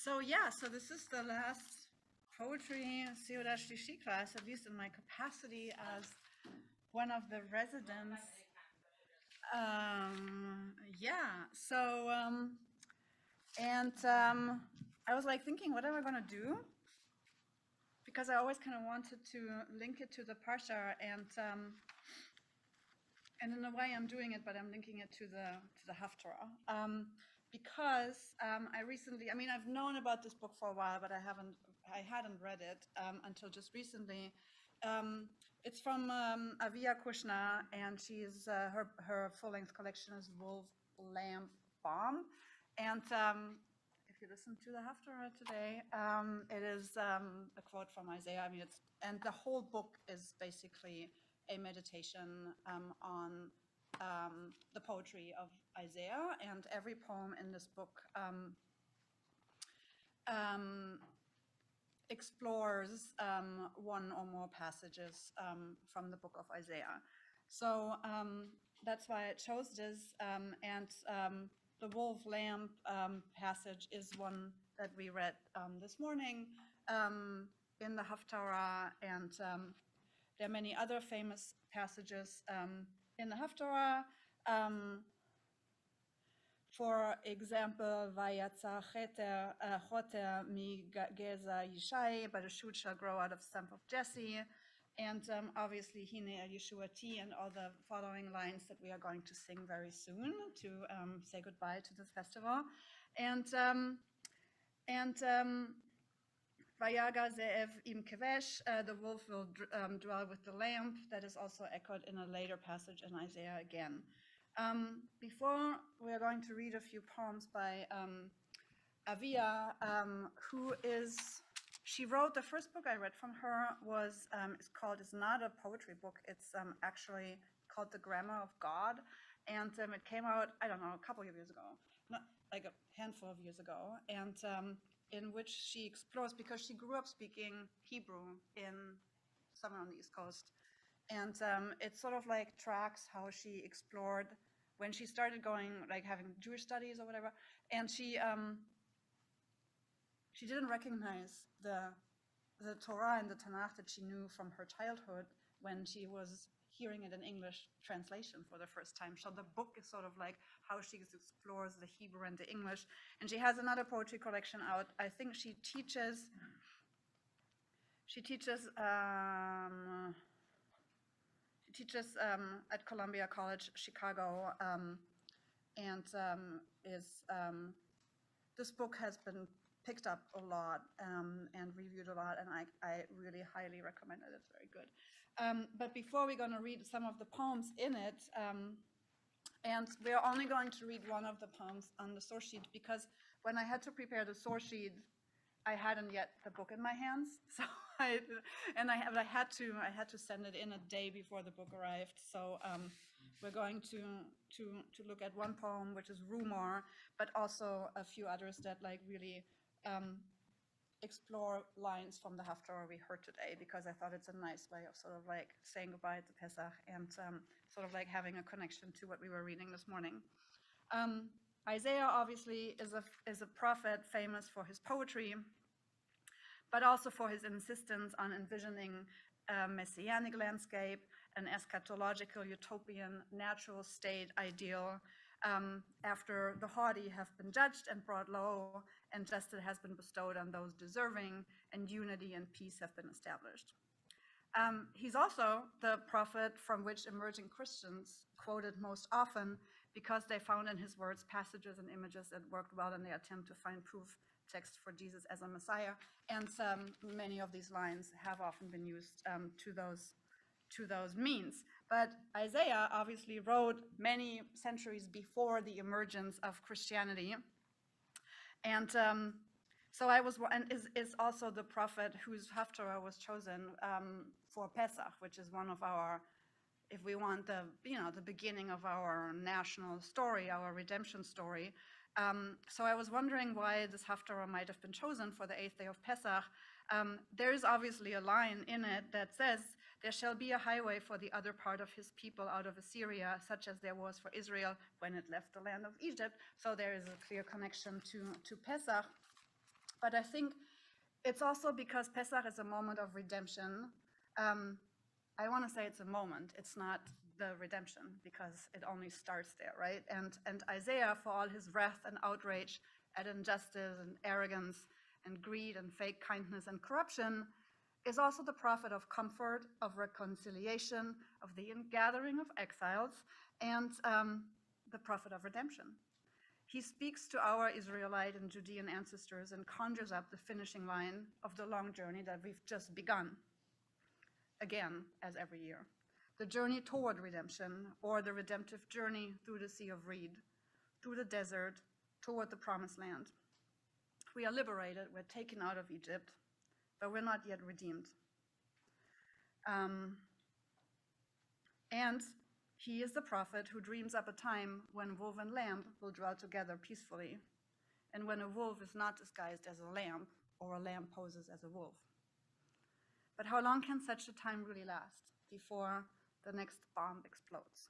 So this is the last poetry Seudah Shlishi class, at least in my capacity as one of the residents. I was like thinking, what am I going to do? Because I always kind of wanted to link it to the Parsha, and in a way I'm doing it, but I'm linking it to the Haftarah. Because I recently, I've known about this book for a while, but I hadn't read it until just recently. It's from Aviya Kushner, and she's her full-length collection is Wolf, Lamb, Bomb, and if you listen to the Haftarah today, it is a quote from Isaiah. And the whole book is basically a meditation on the poetry of Isaiah, and every poem in this book explores one or more passages from the book of Isaiah. So that's why I chose this, and the wolf-lamb passage is one that we read this morning in the Haftarah, and there are many other famous passages in the Haftarah. For example, Vayatza choter mi geza Yishai, but a shoot shall grow out of the stump of Jesse. And obviously, Hine el Yeshuati, and all the following lines that we are going to sing very soon to say goodbye to this festival. And Vayaga ze'ev im kevesh, the wolf will dwell with the lamb. That is also echoed in a later passage in Isaiah again. Before, we are going to read a few poems by Aviya, she wrote, the first book I read from her it's not a poetry book, it's actually called The Grammar of God, and it came out, I don't know, a couple of years ago, not like a handful of years ago, and in which she explores, because she grew up speaking Hebrew somewhere on the East Coast, and it sort of like tracks how she explored when she started going, like having Jewish studies or whatever, and she didn't recognize the Torah and the Tanakh that she knew from her childhood when she was hearing it in English translation for the first time. So the book is sort of like how she explores the Hebrew and the English. And she has another poetry collection out. I think she teaches at Columbia College, Chicago, this book has been picked up a lot and reviewed a lot, and I really highly recommend it. It's very good. But before, we're going to read some of the poems in it, and we're only going to read one of the poems on the source sheet, because when I had to prepare the source sheet, I hadn't yet the book in my hands, so I had to send it in a day before the book arrived. So we're going to look at one poem, which is Rumor, but also a few others that like really explore lines from the Haftarah we heard today, because I thought it's a nice way of sort of like saying goodbye to Pesach and sort of like having a connection to what we were reading this morning. Isaiah obviously is a prophet famous for his poetry, but also for his insistence on envisioning a messianic landscape, an eschatological utopian natural state ideal, after the haughty have been judged and brought low, and justice has been bestowed on those deserving, and unity and peace have been established. He's also the prophet from which emerging Christians quoted most often, because they found in his words passages and images that worked well in their attempt to find proof text for Jesus as a Messiah. And many of these lines have often been used to those means. But Isaiah obviously wrote many centuries before the emergence of Christianity. And is also the prophet whose Haftarah was chosen for Pesach, which is one of our, if we want the beginning of our national story, our redemption story. So I was wondering why this Haftarah might have been chosen for the 8th day of Pesach. There is obviously a line in it that says, "There shall be a highway for the other part of his people out of Assyria, such as there was for Israel when it left the land of Egypt." So there is a clear connection to Pesach. But I think it's also because Pesach is a moment of redemption. I want to say it's a moment. It's not the redemption, because it only starts there, right? And Isaiah, for all his wrath and outrage at injustice and arrogance and greed and fake kindness and corruption, is also the prophet of comfort, of reconciliation, of the ingathering of exiles, and the prophet of redemption. He speaks to our Israelite and Judean ancestors and conjures up the finishing line of the long journey that we've just begun, again, as every year. The journey toward redemption, or the redemptive journey through the Sea of Reed, through the desert, toward the Promised Land. We are liberated, we're taken out of Egypt, but we're not yet redeemed. And he is the prophet who dreams up a time when wolf and lamb will dwell together peacefully, and when a wolf is not disguised as a lamb, or a lamb poses as a wolf. But how long can such a time really last before the next bomb explodes?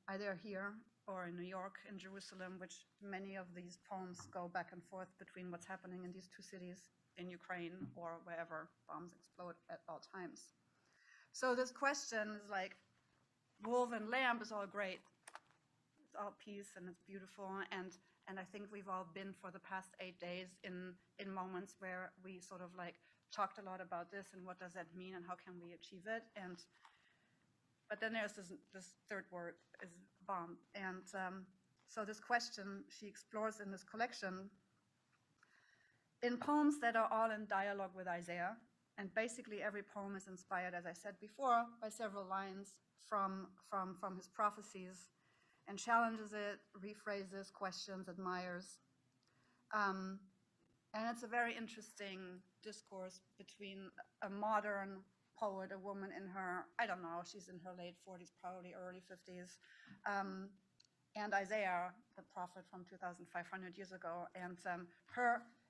Either here or in New York, in Jerusalem, which many of these poems go back and forth between what's happening in these two cities, in Ukraine, or wherever bombs explode at all times. So this question is like, wolf and lamb is all great. It's all peace and it's beautiful. And I think we've all been for the past 8 days in moments where we sort of like talked a lot about this and what does that mean and how can we achieve it. But then there's this third word, is bomb. And so this question she explores in this collection in poems that are all in dialogue with Isaiah. And basically every poem is inspired, as I said before, by several lines from his prophecies, and challenges it, rephrases, questions, admires. And it's a very interesting discourse between a modern poet, a woman in her, I don't know, she's in her late 40s, probably early 50s, and Isaiah, the prophet from 2,500 years ago. And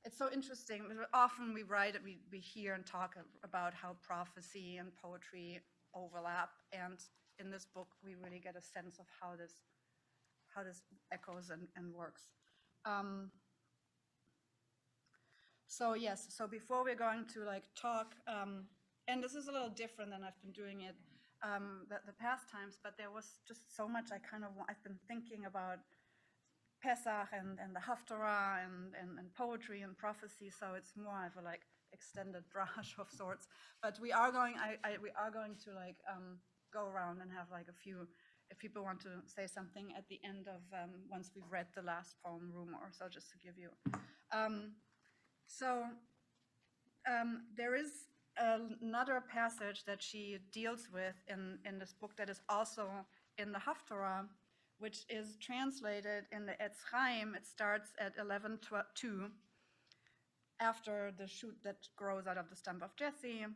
it's so interesting. Often we write, we hear and talk about how prophecy and poetry overlap. And in this book, we really get a sense of how this echoes and works. So yes, so before we're going to like talk, and this is a little different than I've been doing it the past times, but there was just so much I've been thinking about Pesach and the Haftarah and poetry and prophecy, so it's more of a like extended brush of sorts. But we are going to like go around and have like a few, if people want to say something at the end of once we've read the last poem, Rumor. So just to give you. There is another passage that she deals with in this book that is also in the Haftarah, which is translated in the Etz Chaim. It starts at 11:2, after the shoot that grows out of the stump of Jesse.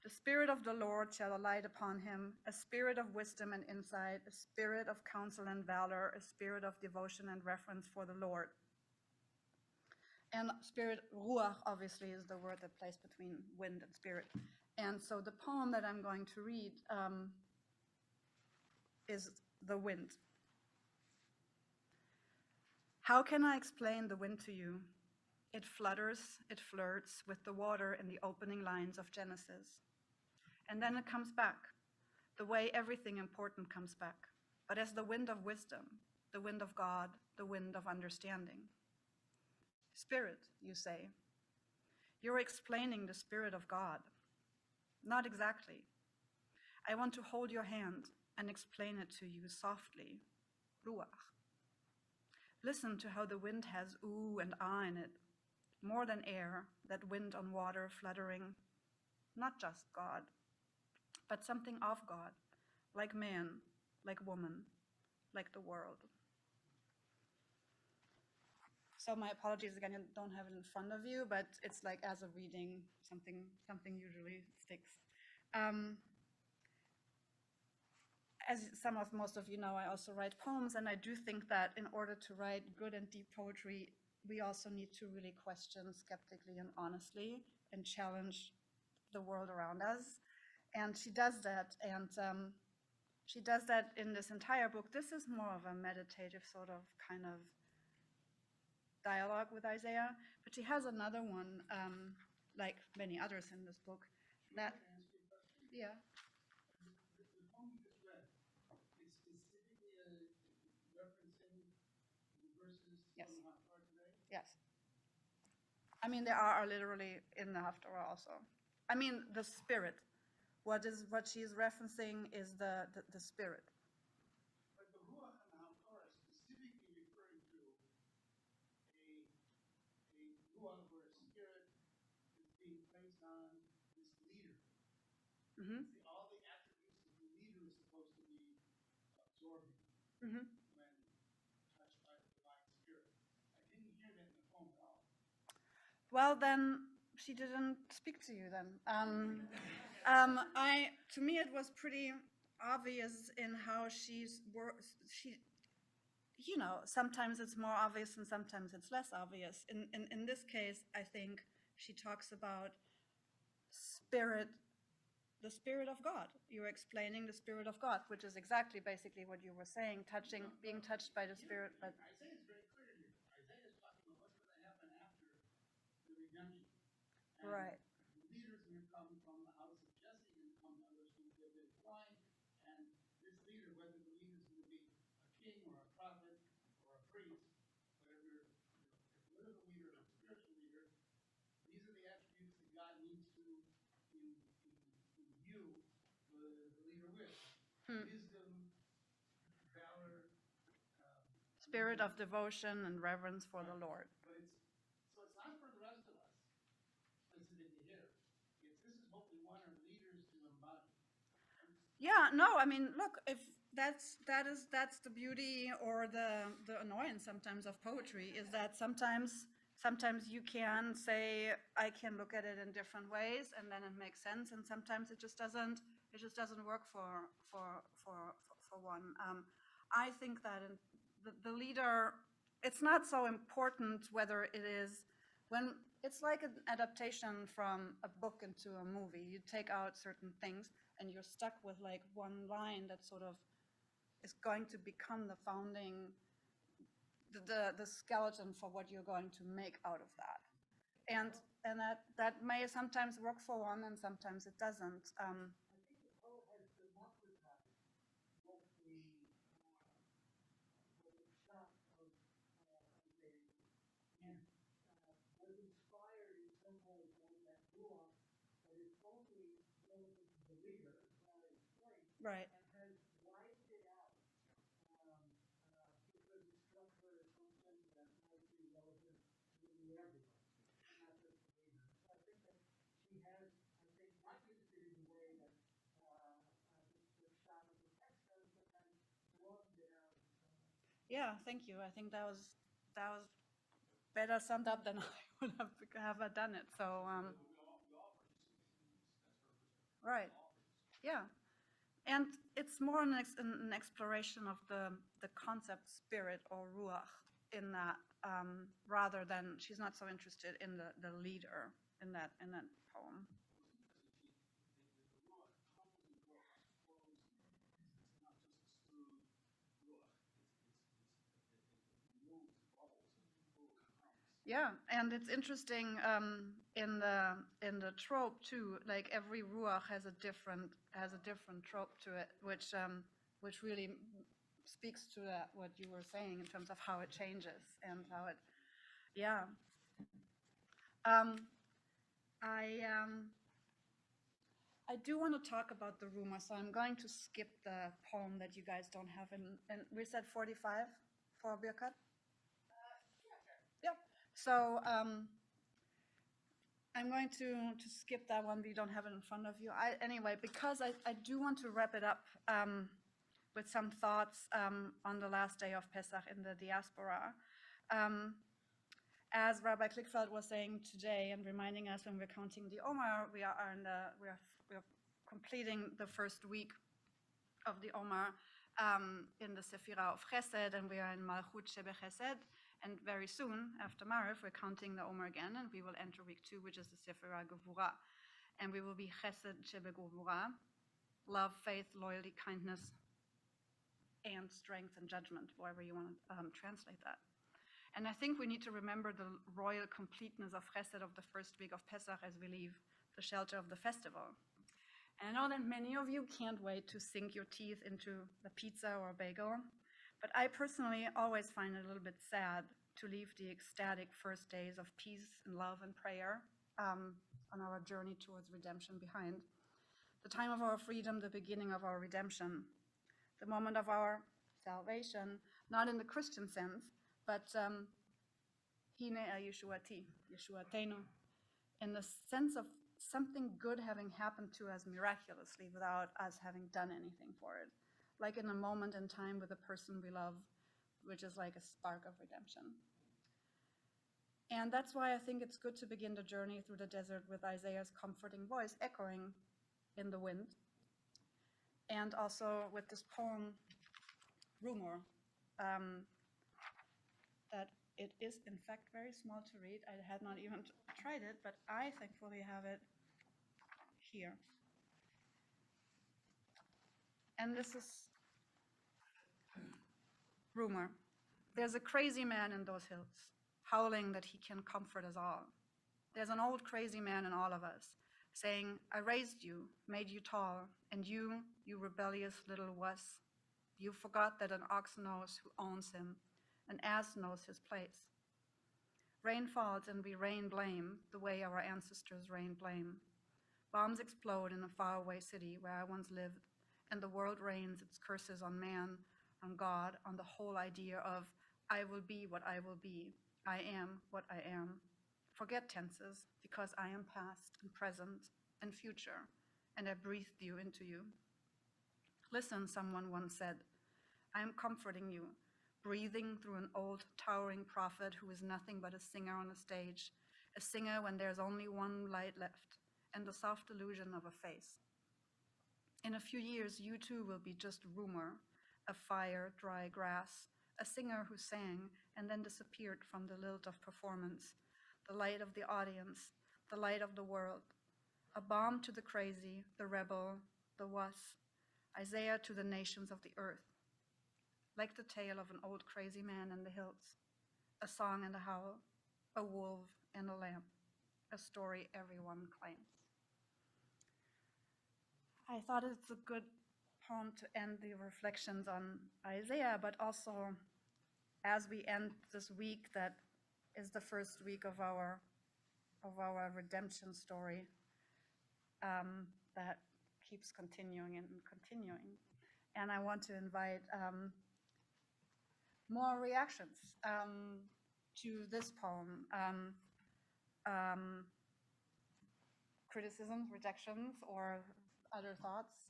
The Spirit of the Lord shall alight upon him, a spirit of wisdom and insight, a spirit of counsel and valor, a spirit of devotion and reverence for the Lord. And spirit, ruach, obviously, is the word that plays between wind and spirit. And so the poem that I'm going to read is The Wind. How can I explain the wind to you? It flutters, it flirts with the water in the opening lines of Genesis. And then it comes back, the way everything important comes back, but as the wind of wisdom, the wind of God, the wind of understanding. Spirit, you say. You're explaining the Spirit of God. Not exactly. I want to hold your hand and explain it to you softly. Ruach. Listen to how the wind has ooh and ah in it. More than air, that wind on water fluttering. Not just God, but something of God, like man, like woman, like the world. So my apologies again, I don't have it in front of you, but it's like as a reading, something usually sticks. As most of you know, I also write poems, and I do think that in order to write good and deep poetry, we also need to really question skeptically and honestly and challenge the world around us. And she does that, and she does that in this entire book. This is more of a meditative sort of kind of dialogue with Isaiah, but she has another one, like many others in this book. That, yeah, The poem you just read, it's specifically referencing the verses yes, from the Haftarah today? yes. I mean, there are literally in the Haftarah also. I mean, the spirit. What she's referencing is the spirit. But the Ruach and the Haftarah is specifically referring to a Ruach or a spirit is being placed on this leader. Mm-hmm. All the attributes that the leader is supposed to be absorbing Mm-hmm. when touched by the divine spirit. I didn't hear that in the poem at all. Well, then she didn't speak to you then. To me, it was pretty obvious in how she, sometimes it's more obvious and sometimes it's less obvious. In this case, I think she talks about spirit, the spirit of God. You're explaining the spirit of God, which is exactly basically what you were saying, being touched by the spirit. But Isaiah is very clear here. Isaiah is talking about what's going to happen after the redemption. And right. the leaders are going to come from the house of Jesse, going to come others from the Davidic line, and this leader, whether the leader is going to be a king or a prophet or a priest, whatever, a political leader or a spiritual leader, these are the attributes that God needs to imbue the leader with. Wisdom, valor, spirit of devotion and reverence for the Lord. But it's not for the rest of us specifically here. This is what we want our leaders to embody. Yeah, no, I mean, look, if that's the beauty or the annoyance sometimes of poetry is that sometimes you can say I can look at it in different ways and then it makes sense, and sometimes it just doesn't work for one. I think that the leader, it's not so important whether it is when it's like an adaptation from a book into a movie. You take out certain things and you're stuck with like one line that sort of is going to become the founding, the skeleton for what you're going to make out of that. And that may sometimes work for one and sometimes it doesn't. I think the poet has to work with that, both the shot of Isaiah and was inspired in some ways by that nuance that is only relative to the leader, as I explained, right. And has widened it out because it struck her as something that might be relevant to everyone, not just the leader. So I think that she has, not used it in the way that the shot of the text does, but then broadened it out. Yeah, thank you. I think that was better summed up than I would have done it. So right, yeah, and it's more an exploration of the concept spirit or ruach in that, rather than she's not so interested in the leader in that poem. Yeah, and it's interesting in the trope too. Like every ruach has a different trope to it, which really speaks to that what you were saying in terms of how it changes and how it, yeah. I do want to talk about the rumor, so I'm going to skip the poem that you guys don't have in. And we said 45 for Birkat. Yep. So I'm going to skip that one. We don't have it in front of you. Anyway, because I do want to wrap it up with some thoughts on the last day of Pesach in the diaspora. As Rabbi Klickfeld was saying today and reminding us when we're counting the Omer, we are completing the first week of the Omer in the Sephirah of Chesed, and we are in Malchut Shebe Chesed. And very soon, after Mariv, we're counting the Omer again, and we will enter week 2, which is the Sephirah Gevurah. And we will be Chesed Shebe Gevurah, love, faith, loyalty, kindness, and strength and judgment, however you want to translate that. And I think we need to remember the royal completeness of Chesed of the first week of Pesach as we leave the shelter of the festival. And I know that many of you can't wait to sink your teeth into a pizza or a bagel, but I personally always find it a little bit sad to leave the ecstatic first days of peace and love and prayer on our journey towards redemption behind. The time of our freedom, the beginning of our redemption, the moment of our salvation, not in the Christian sense, but Hine Yeshuati, Yeshuatenu, in the sense of something good having happened to us miraculously without us having done anything for it. Like in a moment in time with a person we love, which is like a spark of redemption. And that's why I think it's good to begin the journey through the desert with Isaiah's comforting voice echoing in the wind. And also with this poem, Rumor, that it is in fact very small to read. I had not even tried it, but I thankfully have it here. And this is Rumor. There's a crazy man in those hills, howling that he can comfort us all. There's an old crazy man in all of us, saying, I raised you, made you tall, and you rebellious little wuss, you forgot that an ox knows who owns him, an ass knows his place. Rain falls and we rain blame the way our ancestors rained blame. Bombs explode in a faraway city where I once lived, and the world rains its curses on man, on God, on the whole idea of I will be what I will be, I am what I am. Forget tenses, because I am past and present and future, and I breathed you into you. Listen, someone once said, I am comforting you, breathing through an old towering prophet who is nothing but a singer on a stage, a singer when there's only one light left, and the soft illusion of a face. In a few years, you too will be just rumor, a fire, dry grass, a singer who sang and then disappeared from the lilt of performance, the light of the audience, the light of the world, a balm to the crazy, the rebel, the wuss, Isaiah to the nations of the earth, like the tale of an old crazy man in the hills, a song and a howl, a wolf and a lamb, a story everyone claims. I thought it's a good poem to end the reflections on Isaiah, but also as we end this week that is the first week of our redemption story that keeps continuing and continuing. And I want to invite more reactions to this poem, criticisms, rejections, or other thoughts.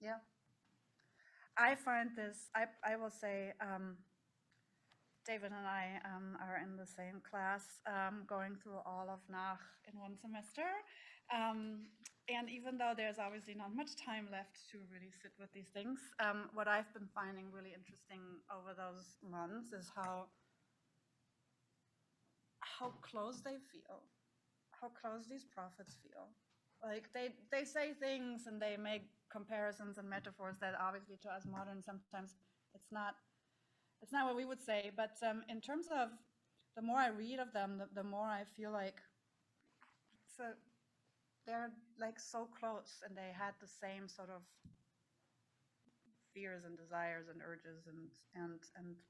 Yeah, I find this, I will say, David and I are in the same class, going through all of Nach in one semester. And even though there's obviously not much time left to really sit with these things, what I've been finding really interesting over those months is how close they feel, how close these prophets feel. Like they say things and they make comparisons and metaphors that obviously to us modern sometimes it's not what we would say. But in terms of the more I read of them, the more I feel like they're like so close, and they had the same sort of fears and desires and urges and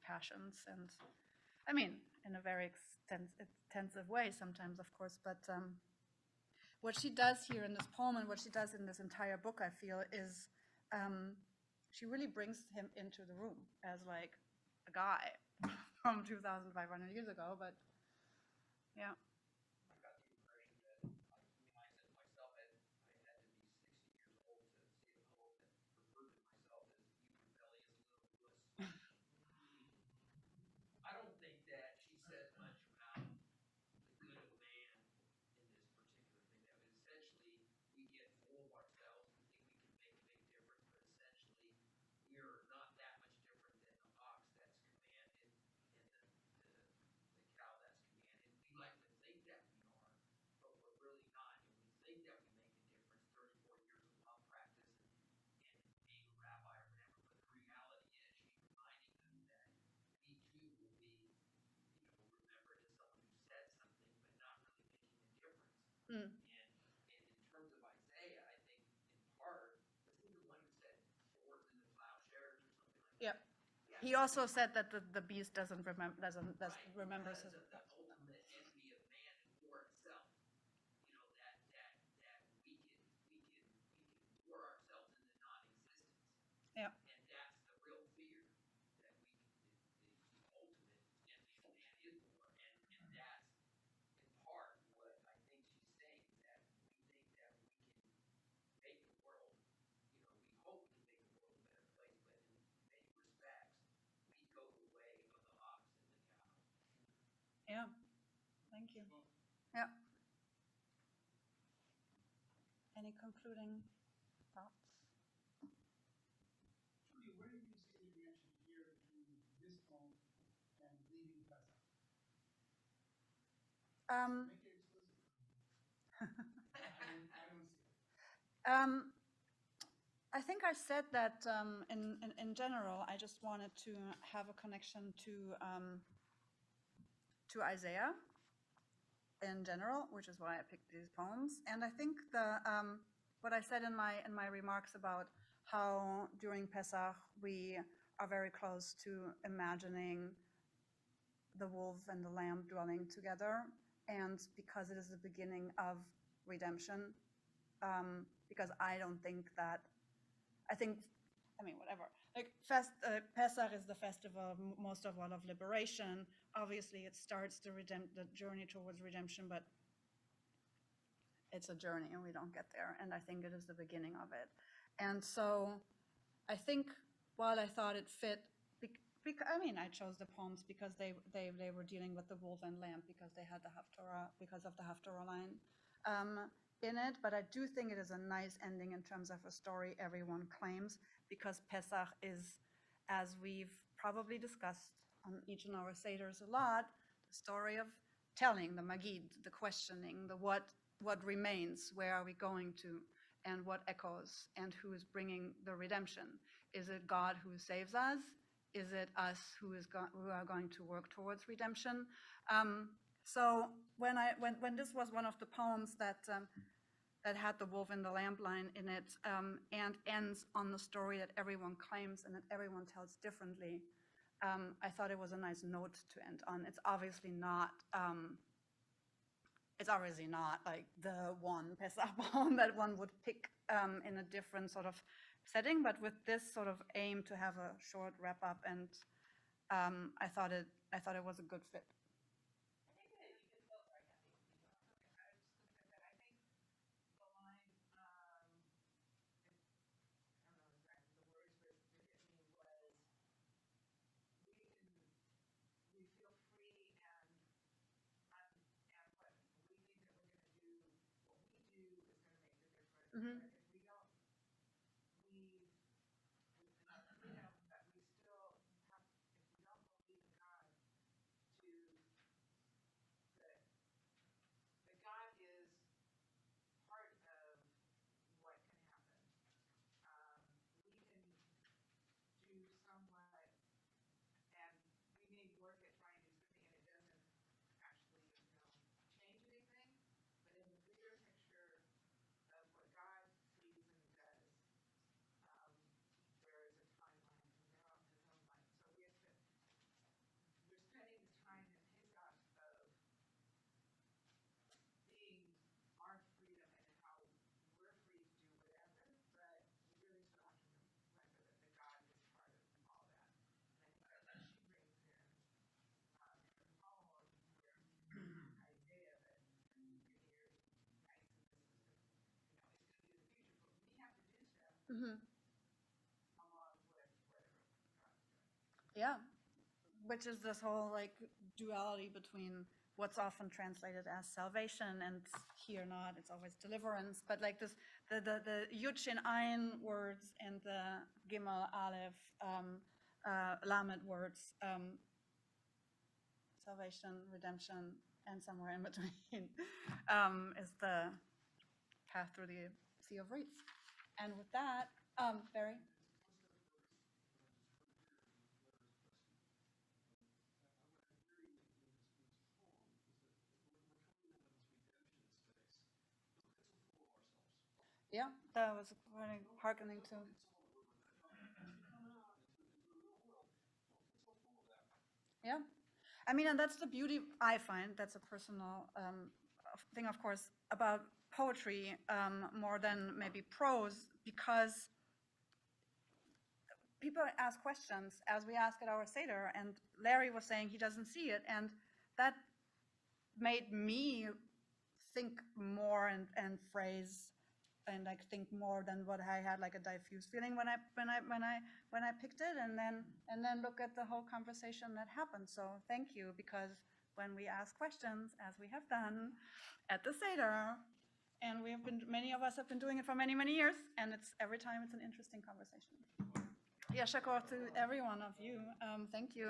passions, and I mean in a very extensive way sometimes, of course, but what she does here in this poem and what she does in this entire book, I feel, is she really brings him into the room as like a guy from 2,500 years ago, but yeah. Yep. He also said that the beast doesn't remember, remembers his. The ultimate enemy of man is war itself. You know, that we can war ourselves into non-existence. Yeah. And that's the real fear, that the ultimate enemy of man is war. And that's in part what I think she's saying, that we think that we can make the world, you know, we hope we can make the world a better place, but in many respects, we go the way of the ox and the cow. Yeah. Thank you. Yeah. Any concluding thoughts? Judy, where do you see the connection here between this poem and leaving Pesach? Make it explicit for me. I don't see it. I think I said that in general, I just wanted to have a connection to Isaiah in general, which is why I picked these poems. And I think what I said in my remarks about how during Pesach we are very close to imagining the wolf and the lamb dwelling together, and because it is the beginning of redemption. Because I don't think that. I mean, whatever. Like Pesach is the festival, most of all, of liberation. Obviously, it starts the journey towards redemption, but it's a journey, and we don't get there. And I think it is the beginning of it. And so, I think while I thought it fit, I mean, I chose the poems because they were dealing with the wolf and lamb, because they had the Haftorah, because of the Haftorah line in it. But I do think it is a nice ending in terms of a story everyone claims, because Pesach is, as we've probably discussed on each and our Seders a lot, the story of telling, the Magid, the questioning, the what remains, where are we going to, and what echoes, and who is bringing the redemption. Is it God who saves us? Is it us who are going to work towards redemption? So when this was one of the poems that had the wolf and the lamb line in it, and ends on the story that everyone claims and that everyone tells differently, I thought it was a nice note to end on. It's obviously not like the one Pesach poem that one would pick in a different sort of setting, but with this sort of aim to have a short wrap up, and I thought it was a good fit. Mm-hmm. Mm-hmm. Yeah, which is this whole like duality between what's often translated as salvation and here not, it's always deliverance, but like this the Yud Shin Ayin words and the Gimel Aleph Lamed words, salvation, redemption, and somewhere in between is the path through the Sea of Reeds. And with that, Barry. Yeah, that was hearkening to. Yeah. I mean, and that's the beauty I find, that's a personal thing, of course, about poetry more than maybe prose, because people ask questions as we ask at our Seder, and Larry was saying he doesn't see it, and that made me think more and phrase and like think more than what I had, like a diffuse feeling when I picked it, and then look at the whole conversation that happened. So thank you, because when we ask questions, as we have done at the Seder, and many of us have been doing it for many, many years, and every time it's an interesting conversation. Yeah, shakor to every one of you. Thank you.